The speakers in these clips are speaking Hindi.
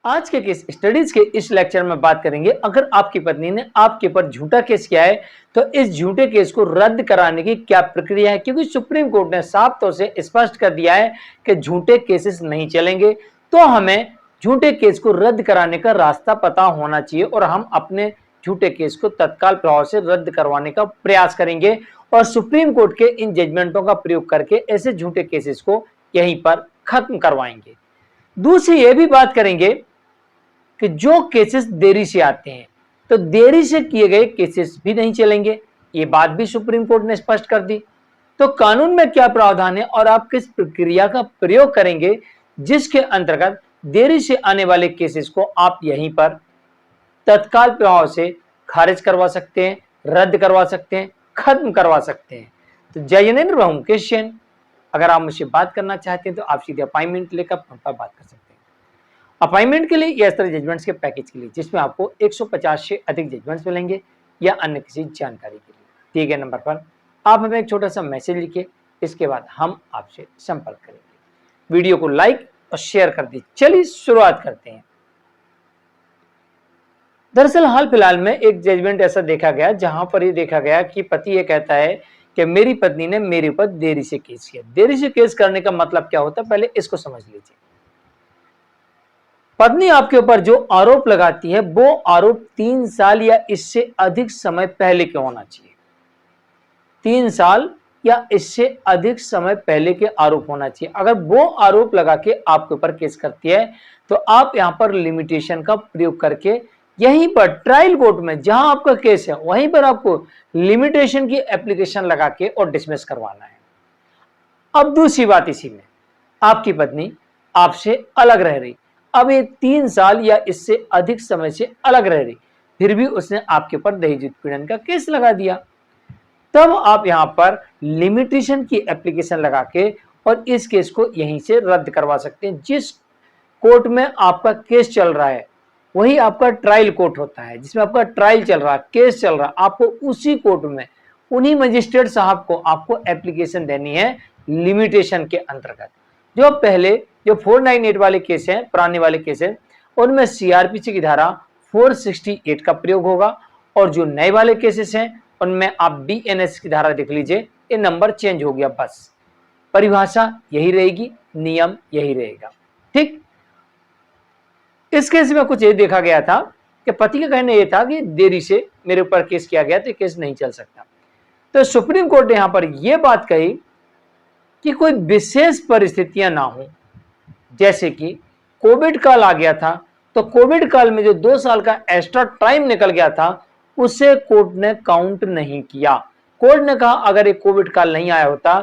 आज के केस स्टडीज के इस लेक्चर में बात करेंगे, अगर आपकी पत्नी ने आपके ऊपर झूठा केस किया है तो इस झूठे केस को रद्द कराने की क्या प्रक्रिया है, क्योंकि सुप्रीम कोर्ट ने साफ तौर से स्पष्ट कर दिया है कि झूठे केसेस नहीं चलेंगे। तो हमें झूठे केस को रद्द कराने का रास्ता पता होना चाहिए और हम अपने झूठे केस को तत्काल प्रभाव से रद्द करवाने का प्रयास करेंगे और सुप्रीम कोर्ट के इन जजमेंटों का प्रयोग करके ऐसे झूठे केसेस को यहीं पर खत्म करवाएंगे। दूसरी ये भी बात करेंगे कि जो केसेस देरी से आते हैं तो देरी से किए गए केसेस भी नहीं चलेंगे, ये बात भी सुप्रीम कोर्ट ने स्पष्ट कर दी। तो कानून में क्या प्रावधान है और आप किस प्रक्रिया का प्रयोग करेंगे जिसके अंतर्गत देरी से आने वाले केसेस को आप यहीं पर तत्काल प्रभाव से खारिज करवा सकते हैं, रद्द करवा सकते हैं, खत्म करवा सकते हैं। तो जय जिनेन्द्र, मैं मुकेश जैन। अगर आप मुझसे बात करना चाहते हैं तो आप सीधे अपॉइंटमेंट लेकर फोन पर बात कर सकते हैं। अपॉइंटमेंट के लिए या इस तरह जजमेंट्स के पैकेज के लिए जिसमें आपको 150 से अधिक जजमेंट्स मिलेंगे या अन्य किसी जानकारी के लिए दिए गए नंबर पर आप हमें एक छोटा सा मैसेज लिखिए, इसके बाद हम आपसे संपर्क करेंगे। वीडियो को लाइक और शेयर कर दीजिए। चलिए शुरुआत करते हैं। दरअसल हाल फिलहाल में एक जजमेंट ऐसा देखा गया जहां पर ये देखा गया कि पति ये कहता है कि मेरी पत्नी ने मेरे ऊपर देरी से केस किया। देरी से केस करने का मतलब क्या होता है, पहले इसको समझ लीजिए। पत्नी आपके ऊपर जो आरोप लगाती है वो आरोप 3 साल या इससे अधिक समय पहले के होना चाहिए। 3 साल या इससे अधिक समय पहले के आरोप होना चाहिए। अगर वो आरोप लगा के आपके ऊपर केस करती है तो आप यहां पर लिमिटेशन का प्रयोग करके यहीं पर ट्रायल कोर्ट में जहां आपका केस है वहीं पर आपको लिमिटेशन की एप्लीकेशन लगा के और डिसमिस करवाना है। अब दूसरी बात, इसी में आपकी पत्नी आपसे अलग रह रही, अब ये 3 साल या इससे अधिक समय से अलग रह रही, फिर भी उसने आपके ऊपर दहेज उत्पीड़न का केस लगा दिया, तब आप यहां पर लिमिटेशन की एप्लीकेशन लगा के और इस केस को यहीं से रद्द करवा सकते हैं। जिस कोर्ट में आपका केस चल रहा है वही आपका ट्रायल कोर्ट होता है, जिसमें आपका ट्रायल चल रहा है, केस चल रहा है, आपको उसी कोर्ट में उन्हीं मजिस्ट्रेट साहब को आपको एप्लीकेशन देनी है लिमिटेशन के अंतर्गत। जो पहले जो 498 वाले केस हैं, पुराने वाले केस हैं, उनमें सीआरपीसी की धारा 468 का प्रयोग होगा और जो नए वाले केसेस हैं उनमें आप बीएनएस की धारा देख लीजिए, ये नंबर चेंज हो गया, बस परिभाषा यही रहेगी, नियम यही रहेगा। ठीक, इस केस में कुछ ये देखा गया था कि पति का कहना यह था कि देरी से मेरे ऊपर केस किया गया तो केस नहीं चल सकता। तो सुप्रीम कोर्ट ने यहां पर यह बात कही कि कोई विशेष परिस्थितियां ना हो, जैसे कि कोविड काल आ गया था तो कोविड काल में जो 2 साल का एक्स्ट्रा टाइम निकल गया था उसे कोर्ट ने काउंट नहीं किया। कोर्ट ने कहा अगर एक कोविड काल नहीं आया होता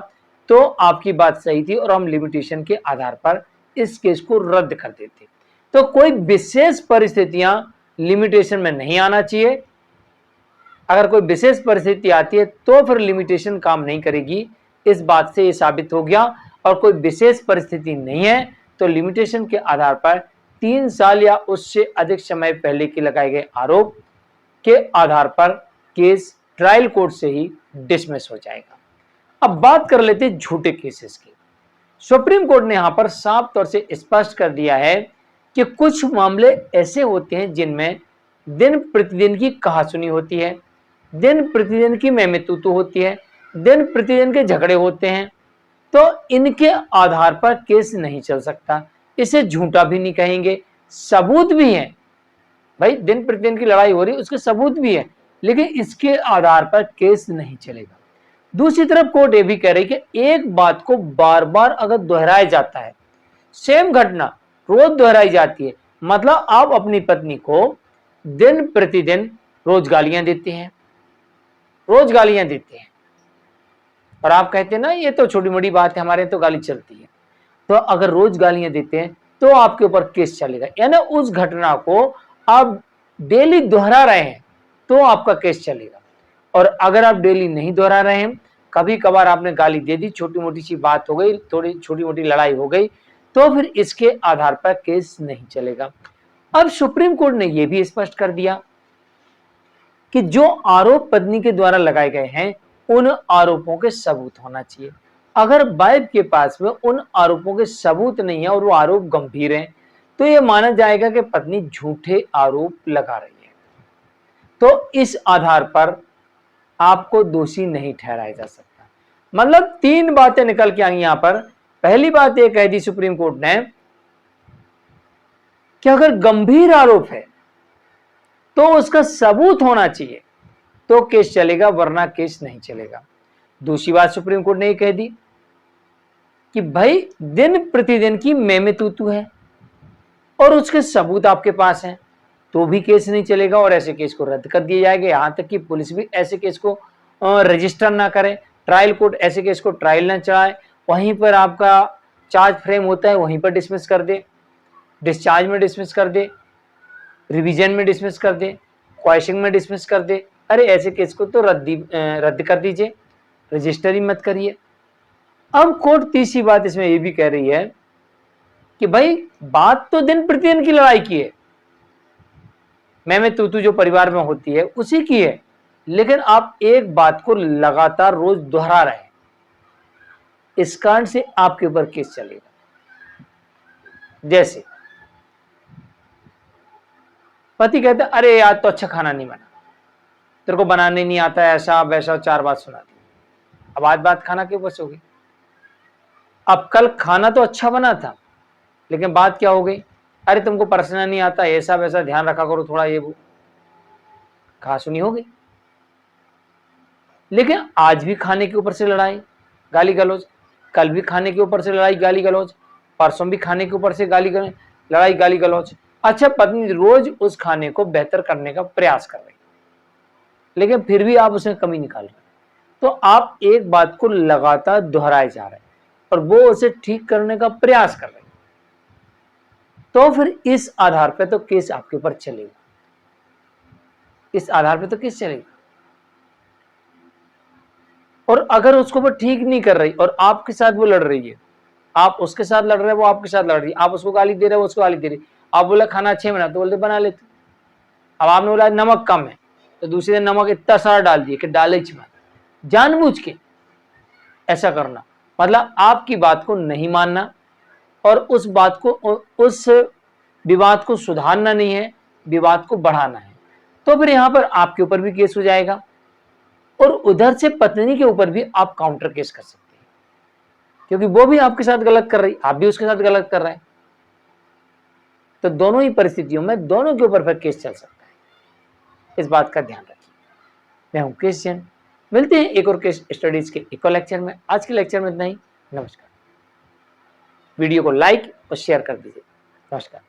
तो आपकी बात सही थी और हम लिमिटेशन के आधार पर इस केस को रद्द कर देते। तो कोई विशेष परिस्थितियां लिमिटेशन में नहीं आना चाहिए। अगर कोई विशेष परिस्थिति आती है तो फिर लिमिटेशन काम नहीं करेगी, इस बात से यह साबित हो गया। और कोई विशेष परिस्थिति नहीं है तो लिमिटेशन के आधार पर 3 साल या उससे अधिक समय पहले के लगाए गए आरोप के आधार पर केस ट्रायल कोर्ट से ही डिसमिस हो जाएगा। अब बात कर लेते हैं झूठे केसेस की। सुप्रीम कोर्ट ने यहां पर साफ तौर से स्पष्ट कर दिया है कि कुछ मामले ऐसे होते हैं जिनमें दिन प्रतिदिन की कहासुनी होती है, दिन प्रतिदिन की महमतूतू होती है, दिन प्रतिदिन के झगड़े होते हैं, तो इनके आधार पर केस नहीं चल सकता। इसे झूठा भी नहीं कहेंगे, सबूत भी है, भाई दिन प्रतिदिन की लड़ाई हो रही है उसके सबूत भी है, लेकिन इसके आधार पर केस नहीं चलेगा। दूसरी तरफ कोर्ट ये भी कह रही है कि एक बात को बार बार अगर दोहराया जाता है, सेम घटना रोज दोहराई जाती है, मतलब आप अपनी पत्नी को दिन प्रतिदिन रोज गालियां देते हैं, रोज गालियां देते हैं और आप कहते हैं ना ये तो छोटी मोटी बात है, हमारे तो गाली चलती है। तो अगर रोज गालियां देते हैं तो आपके ऊपर केस चलेगा, यानी उस घटना को आप डेली दोहरा रहे हैं तो आपका केस चलेगा। और अगर आप डेली नहीं दोहरा रहे हैं, कभी कभार आपने गाली दे दी, छोटी मोटी सी बात हो गई, थोड़ी छोटी मोटी लड़ाई हो गई, तो फिर इसके आधार पर केस नहीं चलेगा। अब सुप्रीम कोर्ट ने यह भी स्पष्ट कर दिया कि जो आरोप पत्नी के द्वारा लगाए गए हैं उन आरोपों के सबूत होना चाहिए। अगर वाइफ के पास में उन आरोपों के सबूत नहीं है और वो आरोप गंभीर हैं तो ये माना जाएगा कि पत्नी झूठे आरोप लगा रही है। तो इस आधार पर आपको दोषी नहीं ठहराया जा सकता। मतलब 3 बातें निकल के आई यहां पर। पहली बात यह कह दी सुप्रीम कोर्ट ने कि अगर गंभीर आरोप है तो उसका सबूत होना चाहिए तो केस चलेगा, वरना केस नहीं चलेगा। दूसरी बात सुप्रीम कोर्ट ने यह कह दी कि भाई दिन प्रतिदिन की में तू है और उसके सबूत आपके पास हैं तो भी केस नहीं चलेगा और ऐसे केस को रद्द कर दिया जाएगा। यहां तक कि पुलिस भी ऐसे केस को रजिस्टर ना करे, ट्रायल कोर्ट ऐसे केस को ट्रायल ना चलाए, वहीं पर आपका चार्ज फ्रेम होता है वहीं पर डिसमिस कर दे, डिस्चार्ज में डिसमिस कर दे, रिवीजन में डिसमिस कर दे, क्वेश्चन में डिसमिस कर दे। अरे ऐसे केस को तो रद्द कर दीजिए, रजिस्टर ही मत करिए। अब कोर्ट तीसरी बात इसमें यह भी कह रही है कि भाई बात तो दिन प्रतिदिन की लड़ाई की है, मैं तू जो परिवार में होती है उसी की है, लेकिन आप एक बात को लगातार रोज दोहरा रहे हैं, इस कारण से आपके ऊपर केस चलेगा। जैसे पति कहता है अरे यार तो अच्छा खाना नहीं बना, तेरे को बनाने नहीं आता है, ऐसा वैसा 4 बात सुना दी। अब आज बात खाना के ऊपर से होगी। अब कल खाना तो अच्छा बना था लेकिन बात क्या हो गई, अरे तुमको परसना नहीं आता, ऐसा वैसा ध्यान रखा करो थोड़ा, ये वो कहा सुनी होगी। लेकिन आज भी खाने के ऊपर से लड़ाई गाली गलौज, कल भी खाने के ऊपर से लड़ाई गाली गलौज, परसों भी खाने के ऊपर से लड़ाई गाली गलौज। अच्छा पत्नी रोज उस खाने को बेहतर करने का प्रयास कर रही लेकिन फिर भी आप उसमें कमी निकाल रहे, तो आप एक बात को लगातार दोहराए जा रहे हैं और वो उसे ठीक करने का प्रयास कर रहे हैं, तो फिर इस आधार पे तो केस आपके ऊपर चलेगा, इस आधार पे तो केस चलेगा। और अगर उसको वो ठीक नहीं कर रही और आपके साथ वो लड़ रही है, आप उसके साथ लड़ रहे हैं, वो आपके साथ लड़ रही है, आप उसको गाली दे रहे हो, वो उसको गाली दे रही, आप बोला खाना अच्छे बना तो बोलते बना लेते। अब आपने बोला नमक कम है तो दूसरे दिन नमक इतना सारा डाल दिए कि डाले मत, जानबूझ के ऐसा करना, मतलब आपकी बात को नहीं मानना और उस बात को, उस विवाद को सुधारना नहीं है, विवाद को बढ़ाना है। तो फिर यहां पर आपके ऊपर भी केस हो जाएगा और उधर से पत्नी के ऊपर भी आप काउंटर केस कर सकते हैं, क्योंकि वो भी आपके साथ गलत कर रही, आप भी उसके साथ गलत कर रहे हैं। तो दोनों ही परिस्थितियों में दोनों के ऊपर फिर केस चल सकता है, इस बात का ध्यान रखिए। मैं हूं केस जैन, मिलते हैं एक और केस स्टडीज के एक और लेक्चर में। आज के लेक्चर में इतना ही। नमस्कार। वीडियो को लाइक और शेयर कर दीजिए। नमस्कार।